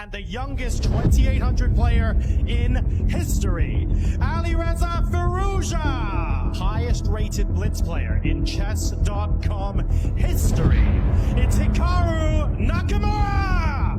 and the youngest 2800 player in history, Alireza Firouzja, highest rated blitz player in chess.com history. It's Hikaru Nakamura!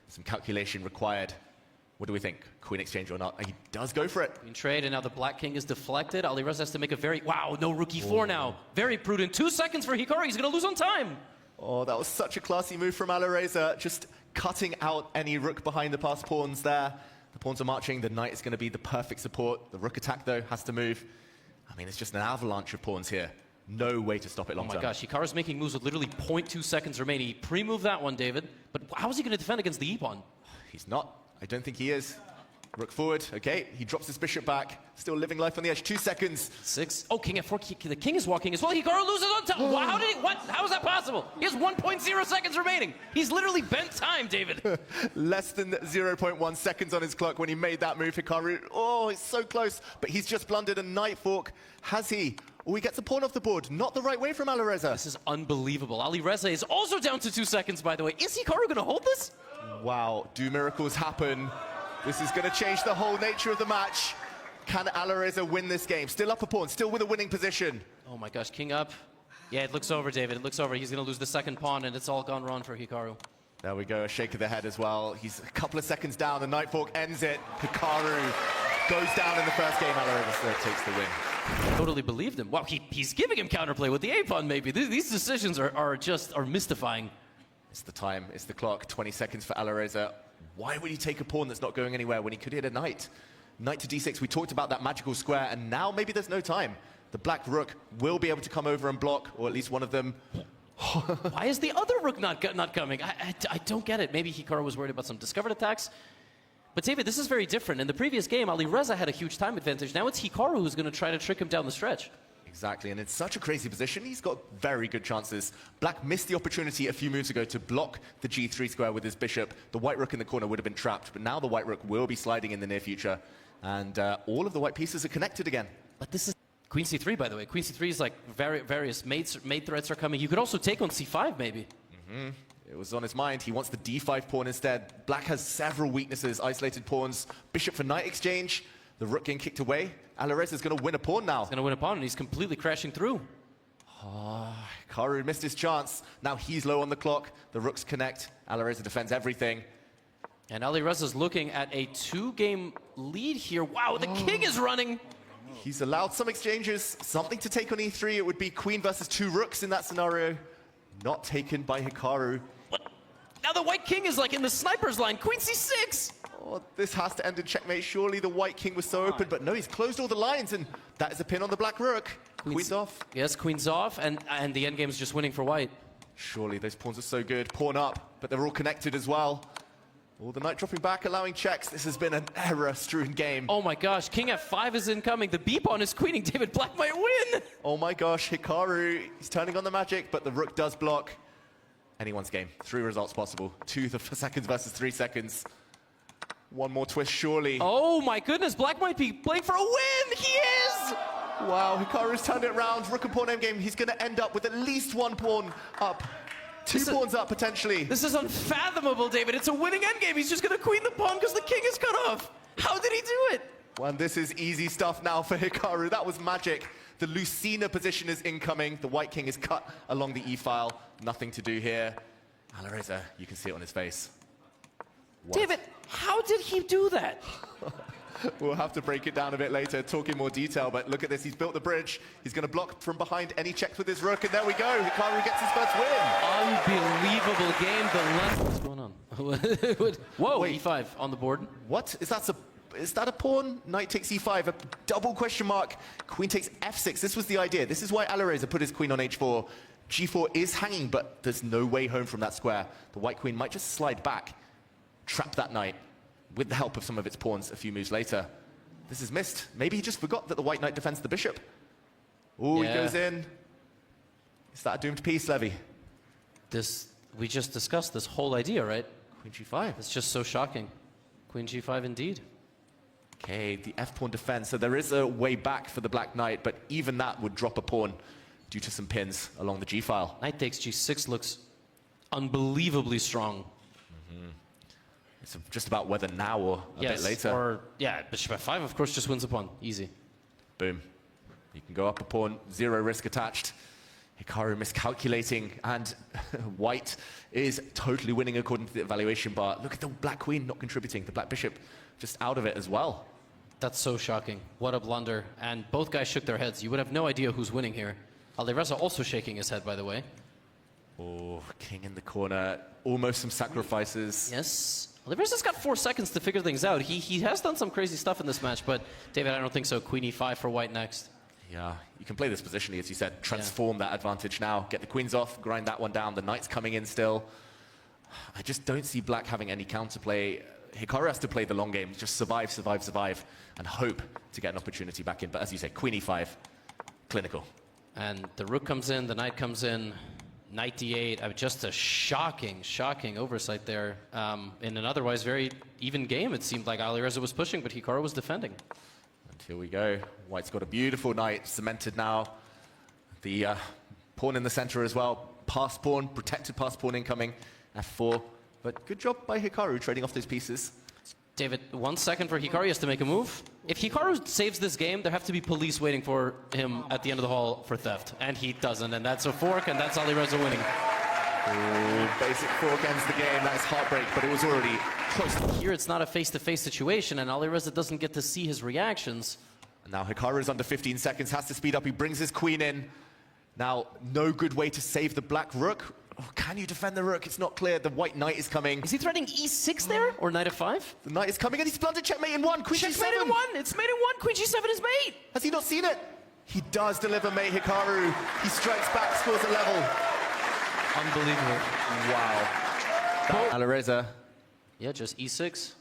Some calculation required. What do we think? Queen exchange or not? He does go for it. Queen trade, and now the black king is deflected. Alireza has to make a very... Wow, no rook e4 now. Very prudent. 2 seconds for Hikaru. He's going to lose on time. Oh, that was such a classy move from Alireza. Just cutting out any rook behind the passed pawns there. The pawns are marching. The knight is going to be the perfect support. The rook attack, though, has to move. I mean, it's just an avalanche of pawns here. No way to stop it long term. Oh my gosh, Hikaru's making moves with literally 0.2 seconds remaining. He pre-moved that one, David. But how is he going to defend against the e-pawn? He's not. I don't think he is. Rook forward. Okay, he drops his bishop back. Still living life on the edge. 2 seconds. 6. Oh, king f4. The king is walking as well. Hikaru loses on time. Wow, how did he? What? How is that possible? He has 1.0 seconds remaining. He's literally bent time, David. Less than 0.1 seconds on his clock when he made that move, Hikaru. Oh, it's so close. But he's just blundered a knight fork. Has he? Oh, he gets a pawn off the board. Not the right way from Alireza. This is unbelievable. Alireza is also down to 2 seconds, by the way. Is Hikaru going to hold this? Wow, do miracles happen? This is going to change the whole nature of the match. Can Alireza win this game? Still up a pawn, still with a winning position. Oh my gosh, king up. Yeah, it looks over, David. It looks over. He's going to lose the second pawn, and it's all gone wrong for Hikaru. There we go, a shake of the head as well. He's a couple of seconds down. The knight fork ends it. Hikaru goes down in the first game. Alireza takes the win. I totally believed him. Wow, he's giving him counterplay with the a-pawn, maybe. These decisions are mystifying. It's the time, it's the clock. 20 seconds for Alireza. Why would he take a pawn that's not going anywhere when he could hit a knight? Knight to d6, we talked about that magical square, and now maybe there's no time. The black rook will be able to come over and block, or at least one of them. Why is the other rook not coming? I don't get it. Maybe Hikaru was worried about some discovered attacks. But David, this is very different. In the previous game, Alireza had a huge time advantage. Now it's Hikaru who's going to try to trick him down the stretch. Exactly, and in such a crazy position, he's got very good chances. Black missed the opportunity a few moves ago to block the g3 square with his bishop. The white rook in the corner would have been trapped, but now the white rook will be sliding in the near future. And all of the white pieces are connected again. But this is Queen c3, by the way. Queen c3 is like various mate threats are coming. You could also take on c5, maybe. It was on his mind. He wants the d5 pawn instead. Black has several weaknesses, isolated pawns. Bishop for knight exchange. The rook getting kicked away. Alireza is going to win a pawn now. He's going to win a pawn, and he's completely crashing through. Hikaru missed his chance. Now he's low on the clock. The rooks connect. Alireza defends everything. And Alireza's looking at a 2-game lead here. Wow, the king is running. He's allowed some exchanges. Something to take on e3. It would be queen versus 2 rooks in that scenario. Not taken by Hikaru. Now the white king is like in the sniper's line. Queen c6. Oh, this has to end in checkmate. Surely the white king was so open, but no, he's closed all the lines, and that is a pin on the black rook. Queen's off. Yes, queen's off, and the endgame is just winning for white. Surely those pawns are so good. Pawn up, but they're all connected as well. Oh, the knight dropping back, allowing checks. This has been an error-strewn game. Oh my gosh, king f5 is incoming. The b-pawn is queening. David, black might win. Oh my gosh, Hikaru, he's turning on the magic, but the rook does block. Anyone's game. 3 results possible. 2 seconds versus 3 seconds. One more twist, surely. Oh my goodness, black might be playing for a win. He is! Wow, Hikaru's turned it around. Rook and pawn endgame. He's going to end up with at least 1 pawn up. 2 pawns up, potentially. This is unfathomable, David. It's a winning endgame. He's just going to queen the pawn because the king is cut off. How did he do it? Well, this is easy stuff now for Hikaru. That was magic. The Lucina position is incoming. The white king is cut along the e-file. Nothing to do here. Alireza, you can see it on his face. What? David, how did he do that? We'll have to break it down a bit later, talk in more detail, but look at this. He's built the bridge. He's going to block from behind any checks with his rook, and there we go. Hikaru gets his first win. Unbelievable game. What's going on? Whoa, Wait. e5 on the board. What? Is that a pawn? Knight takes e5, a double question mark. Queen takes f6. This was the idea. This is why Alireza put his queen on h4. g4 is hanging, but there's no way home from that square. The white queen might just slide back, trap that knight, with the help of some of its pawns a few moves later. This is missed. Maybe he just forgot that the white knight defends the bishop. Oh, yeah. He goes in. Is that a doomed piece, Levy? We just discussed this whole idea, right? Queen g5. It's just so shocking. Queen g5 indeed. Okay, the f-pawn defense. So there is a way back for the Black Knight, but even that would drop a pawn due to some pins along the g-file. Knight takes g6 looks unbelievably strong. It's just about whether now or a bit later. Or, yeah, bishop f5, of course, just wins a pawn. Easy. Boom. You can go up a pawn, 0 risk attached. Hikaru miscalculating, and white is totally winning according to the evaluation bar. Look at the black queen not contributing. The black bishop just out of it as well. That's so shocking. What a blunder. And both guys shook their heads. You would have no idea who's winning here. Alireza also shaking his head, by the way. Oh, king in the corner. Almost some sacrifices. Yes. Alireza's got 4 seconds to figure things out. He has done some crazy stuff in this match, but David, I don't think so. Queen e5 for white next. Yeah, you can play this positionally, as you said. Transform that advantage now. Get the queens off, grind that one down. The knight's coming in still. I just don't see black having any counterplay. Hikaru has to play the long game. Just survive, survive, survive, and hope to get an opportunity back in. But as you say, queen e5, clinical. And the rook comes in, the knight comes in. Knight d8, just a shocking, shocking oversight there. In an otherwise very even game, it seemed like Alireza was pushing, but Hikaru was defending. And here we go. White's got a beautiful knight cemented now. The pawn in the center as well. Pass pawn, protected pass pawn incoming. f4. But good job by Hikaru trading off those pieces. David, 1 second for Hikaru. He has to make a move. If Hikaru saves this game, there have to be police waiting for him at the end of the hall for theft. And he doesn't. And that's a fork, and that's Alireza winning. Ooh, basic fork ends the game. That's heartbreak, but it was already close. Here, it's not a face-to-face situation, and Alireza doesn't get to see his reactions. And now Hikaru is under 15 seconds, has to speed up. He brings his queen in. Now, no good way to save the black rook. Oh, can you defend the rook? It's not clear. The white knight is coming. Is he threatening e6 there, or knight f5? The knight is coming, and he's blundered checkmate in 1. Queen Checkmate g7. in 1. It's mate in 1. Queen g7 is mate. Has he not seen it? He does deliver mate, Hikaru. He strikes back, scores a level. Unbelievable. Wow. Alireza. Yeah, just e6.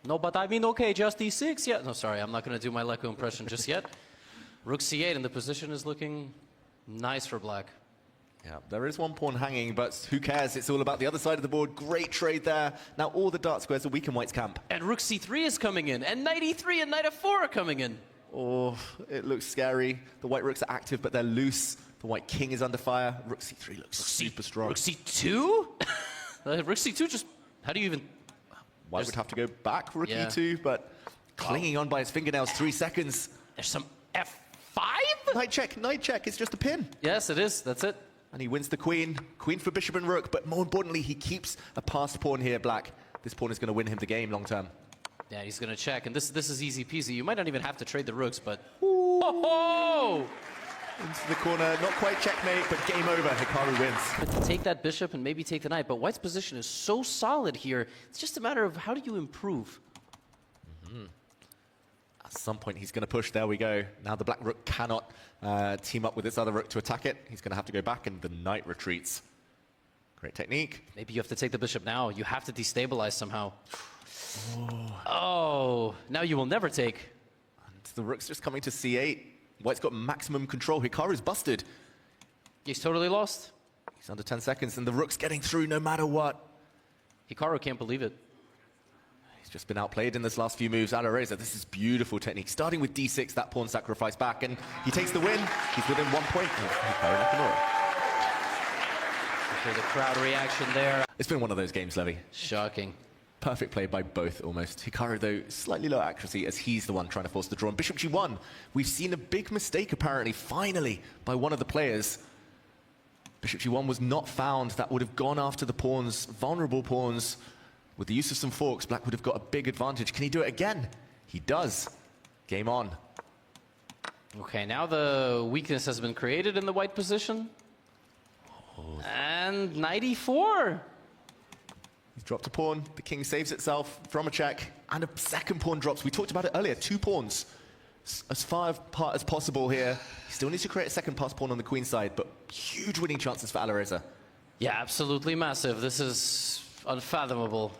No, but I mean, okay, just e6. Yeah, no, sorry, I'm not going to do my Leko impression just yet. Rook c8, and the position is looking nice for black. Yeah, there is one pawn hanging, but who cares? It's all about the other side of the board. Great trade there. Now all the dark squares are weak in white's camp. And rook c3 is coming in, and knight e3 and knight f4 are coming in. Oh, it looks scary. The white rooks are active, but they're loose. The white king is under fire. Rook c3 looks super strong. Rook c2? Rook c2 just, how do you even... White would have to go back, rook Yeah. e2, but clinging on by his fingernails, 3 seconds. There's some f5? Knight check. It's just a pin. Yes, it is. That's it. And he wins the queen. Queen for bishop and rook, but more importantly, he keeps a passed pawn here, black. This pawn is going to win him the game long term. Yeah, he's going to check, and this is easy peasy. You might not even have to trade the rooks, but... Oh! Into the corner, not quite checkmate, but game over. Hikaru wins. But take that bishop and maybe take the knight, but white's position is so solid here. It's just a matter of how do you improve? At some point, he's going to push. There we go. Now the black rook cannot team up with its other rook to attack it. He's going to have to go back, and the knight retreats. Great technique. Maybe you have to take the bishop now. You have to destabilize somehow. Oh, now you will never take. And the rook's just coming to c8. White's got maximum control. Hikaru's busted. He's totally lost. He's under 10 seconds, and the rook's getting through no matter what. Hikaru can't believe it. He's just been outplayed in this last few moves. Alireza, this is beautiful technique. Starting with d6, that pawn sacrifice back, and he takes the win. He's within 1 point of Hikaru Nakamura. Hear the crowd reaction there. It's been one of those games, Levy. Shocking. Perfect play by both, almost. Hikaru, though, slightly lower accuracy, as he's the one trying to force the draw. And bishop g1, we've seen a big mistake, apparently, finally, by one of the players. Bishop g1 was not found. That would have gone after the pawns, vulnerable pawns. With the use of some forks, black would have got a big advantage. Can he do it again? He does. Game on. Okay, now the weakness has been created in the white position. And knight e4. He's dropped a pawn. The king saves itself from a check. And a second pawn drops. We talked about it earlier. 2 pawns. As far apart as possible here. He still needs to create a second pass pawn on the queen side, but huge winning chances for Alireza. Yeah, absolutely massive. This is unfathomable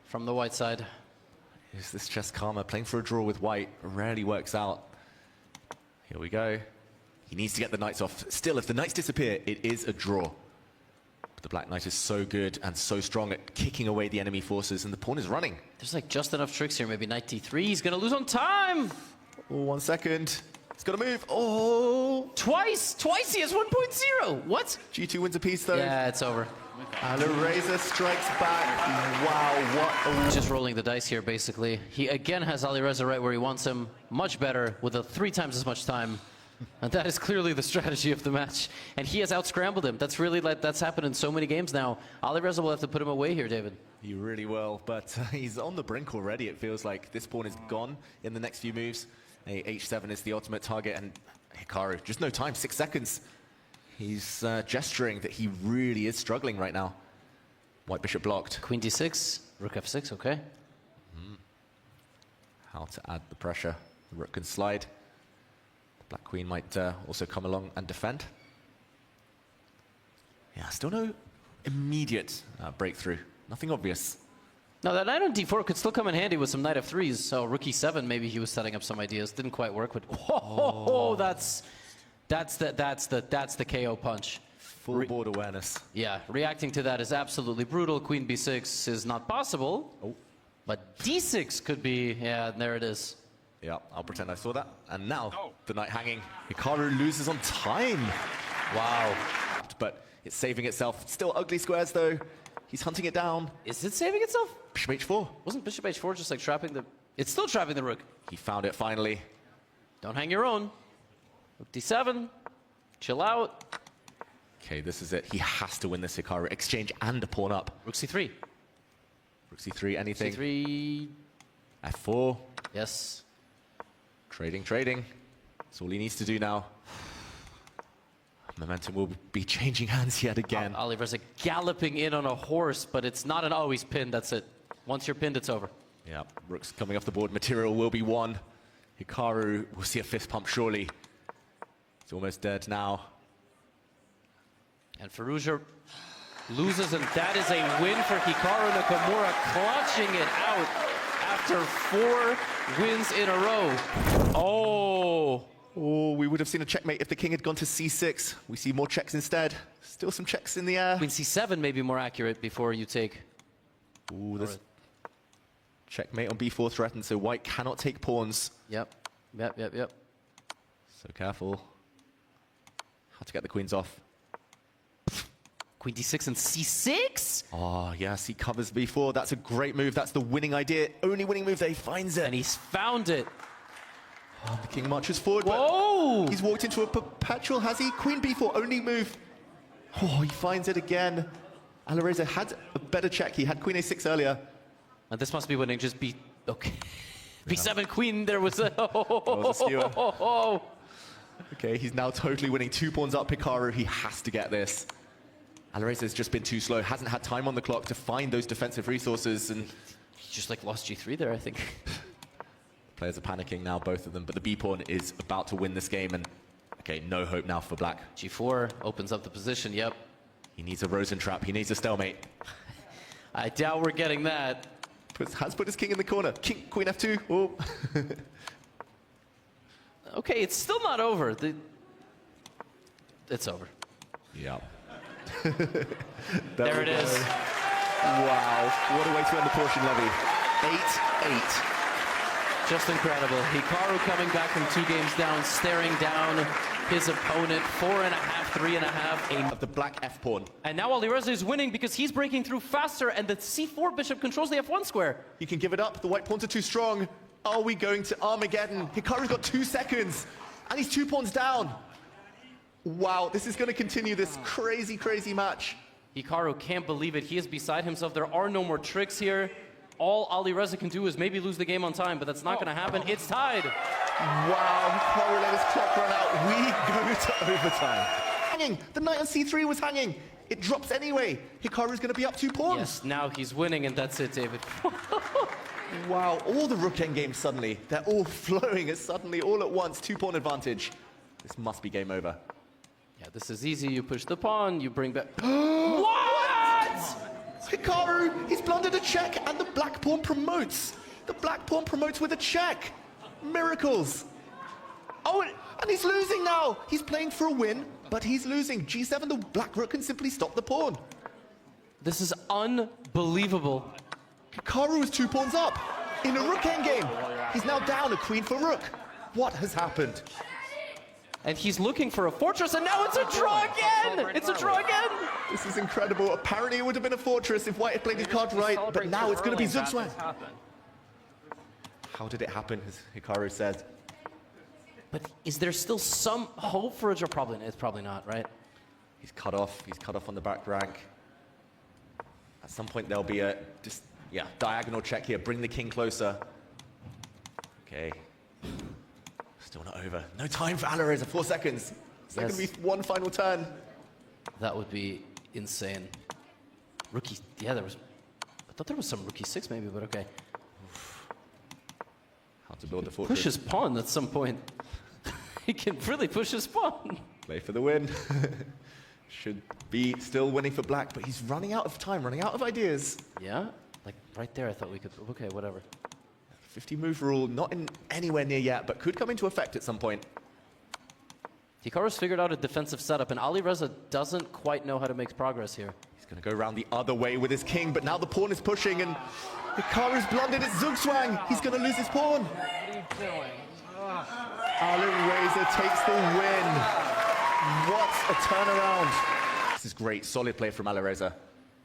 from the white side. Is this chess karma? Playing for a draw with white rarely works out. Here we go. He needs to get the knights off. Still, if the knights disappear, it is a draw. The Black Knight is so good and so strong at kicking away the enemy forces, and the pawn is running. There's like just enough tricks here. Maybe knight d3. He's going to lose on time. Oh, 1 second. He's got to move. Oh! Twice he has 1.0. What? G2 wins a piece, though. Yeah, it's over. Alireza strikes back. Wow, what a... Just rolling the dice here, basically. He again has Alireza right where he wants him. Much better, with 3 times as much time. And that is clearly the strategy of the match. And he has out-scrambled him. That's really that's happened in so many games now. Alireza will have to put him away here, David. He really will, but he's on the brink already, it feels like. This pawn is gone in the next few moves. H7 is the ultimate target, and Hikaru, just no time, 6 seconds. He's gesturing that he really is struggling right now. White bishop blocked. Queen d6, rook f6, okay. How to add the pressure. The rook can slide. Black queen might also come along and defend. Yeah, still no immediate breakthrough. Nothing obvious. Now that knight on d4 could still come in handy with some knight f3s. So rook e7, maybe he was setting up some ideas. Didn't quite work, but that's the KO punch. Full board awareness. Yeah, reacting to that is absolutely brutal. Queen b6 is not possible. Oh. But d6 could be, yeah, there it is. Yeah, I'll pretend I saw that. And now, the knight hanging. Hikaru loses on time. Wow. But it's saving itself. Still ugly squares, though. He's hunting it down. Is it saving itself? Bishop h4. Wasn't bishop h4 just like trapping the... It's still trapping the rook. He found it finally. Don't hang your own. Rook d7. Chill out. Okay, this is it. He has to win this Hikaru. Exchange and a pawn up. Rook c3. Rook c3, anything. c3. f4. Yes. Trading. That's all he needs to do now. Momentum will be changing hands yet again. Alireza galloping in on a horse, but it's not an always pinned. That's it. Once you're pinned, it's over. Yeah, rook's coming off the board. Material will be won. Hikaru will see a fist pump, surely. He's almost dead now. And Firouzja loses, and that is a win for Hikaru Nakamura, clutching it out after 4 wins in a row. Oh, we would have seen a checkmate if the king had gone to c6. We see more checks instead. Still some checks in the air. Queen c7 may be more accurate before you take. Ooh, this checkmate on b4 threatened, so white cannot take pawns. Yep. So careful. How to get the queens off. Queen d6 and c6? Oh, yes, he covers b4. That's a great move. That's the winning idea. Only winning move there. He finds it. And he's found it. Oh, the king marches forward, Whoa! but he's walked into a perpetual, has he? Queen b4, only move. Oh, he finds it again. Alireza had a better check. He had queen a6 earlier. And this must be winning. Just b... Okay. b7 queen, there was a... was a skewer. Okay, he's now totally winning. 2 pawns up, Hikaru. He has to get this. Alireza has just been too slow. Hasn't had time on the clock to find those defensive resources. And he just like lost g3 there, I think. Players are panicking now, both of them. But the b pawn is about to win this game. And okay, no hope now for black. g4 opens up the position, yep. He needs a Rosen trap. He needs a stalemate. I doubt we're getting that. Has put his king in the corner. King, queen f2. Oh. Okay, it's still not over. It's over. Yeah. There it is. Wow. What a way to end the portion levy. 8-8. Just incredible. Hikaru coming back from 2 games down, staring down his opponent. 4.5, 3.5. Of the black f pawn. And now Alireza is winning because he's breaking through faster, and the c4 bishop controls the f1 square. He can give it up. The white pawns are too strong. Are we going to Armageddon? Hikaru's got 2 seconds, and he's 2 pawns down. Wow, this is going to continue this crazy, crazy match. Hikaru can't believe it. He is beside himself. There are no more tricks here. All Alireza can do is maybe lose the game on time, but that's not going to happen. It's tied. Wow, Hikaru let his clock run out. We go to overtime. Hanging. The knight on c3 was hanging. It drops anyway. Hikaru's going to be up 2 pawns. Yes, now he's winning, and that's it, David. Wow, all the rook endgames suddenly, they're all flowing as suddenly, all at once, 2 pawn advantage. This must be game over. Yeah, this is easy. You push the pawn, you bring back... What? Hikaru, he's blundered a check, and the black pawn promotes. The black pawn promotes with a check. Miracles. Oh, and he's losing now. He's playing for a win, but he's losing. G7, the black rook can simply stop the pawn. This is unbelievable. Hikaru is 2 pawns up in a rook endgame. He's now down a queen for rook. What has happened? And he's looking for a fortress, and now it's a draw again! It's a draw again! This is incredible. Apparently it would have been a fortress if White had played his card right, but now it's going to be Zugzwang. How did it happen, as Hikaru said? But is there still some hope for a draw? Probably, it's probably not, right? He's cut off on the back rank. At some point there'll be a diagonal check here. Bring the king closer. Okay. Still not over. No time for Alireza. 4 seconds. Is there going to be one final turn? That would be insane. Rookie, yeah, I thought there was some rookie 6 maybe, but okay. How to build the fortress. Push his pawn at some point. He can really push his pawn. Play for the win. Should be still winning for black, but he's running out of time, running out of ideas. Yeah? Like right there I thought we could, okay, whatever. 50 move rule, not in anywhere near yet, but could come into effect at some point. Hikaru's figured out a defensive setup, and Alireza doesn't quite know how to make progress here. He's going to go around the other way with his king, but now the pawn is pushing, and Hikaru's blundered. It's Zugzwang. He's going to lose his pawn. What are you doing? Alireza takes the win. What a turnaround. This is great. Solid play from Alireza.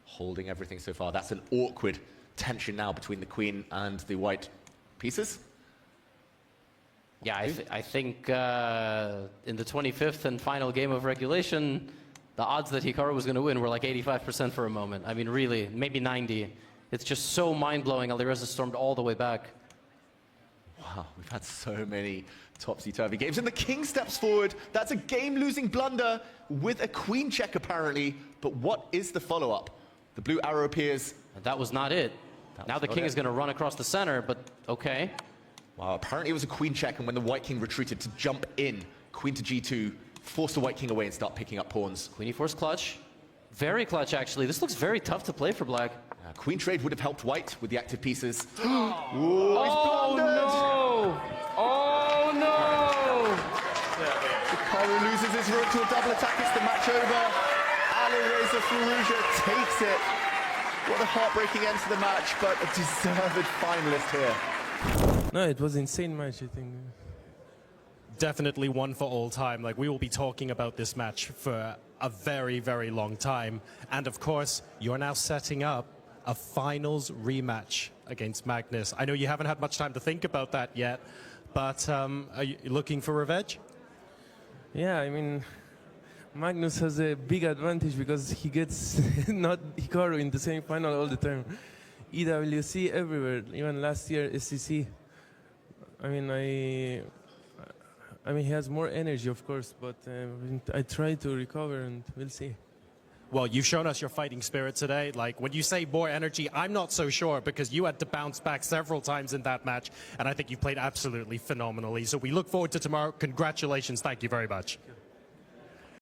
Holding everything so far. That's an awkward tension now between the queen and the white pieces. Yeah, I think in the 25th and final game of regulation, the odds that Hikaru was going to win were like 85% for a moment. I mean, really, maybe 90. It's just so mind-blowing. Alireza stormed all the way back. Wow, we've had so many topsy-turvy games. And the king steps forward. That's a game-losing blunder with a queen check, apparently. But what is the follow-up? The blue arrow appears. And that was not it. Now the king is going to run across the center, but okay. Wow, apparently it was a queen check, and when the white king retreated to jump in, queen to g2, force the white king away and start picking up pawns. Queen e4's clutch. Very clutch, actually. This looks very tough to play for black. Queen trade would have helped white with the active pieces. Ooh, oh, no! Oh, no! Hikaru loses his rook to a double attack. It's the match over. Alireza Firouzja takes it. What a heartbreaking end to the match, but a deserved finalist here. No, it was an insane match, I think. Definitely one for all time. Like, we will be talking about this match for a very, very long time. And of course, you're now setting up a finals rematch against Magnus. I know you haven't had much time to think about that yet, but are you looking for revenge? Yeah, I mean, Magnus has a big advantage because he gets not Hikaru in the semi-final all the time. EWC everywhere, even last year SCC. I mean, he has more energy, of course, but I try to recover, and we'll see. Well, you've shown us your fighting spirit today. Like, when you say more energy, I'm not so sure, because you had to bounce back several times in that match, and I think you played absolutely phenomenally. So we look forward to tomorrow. Congratulations. Thank you very much.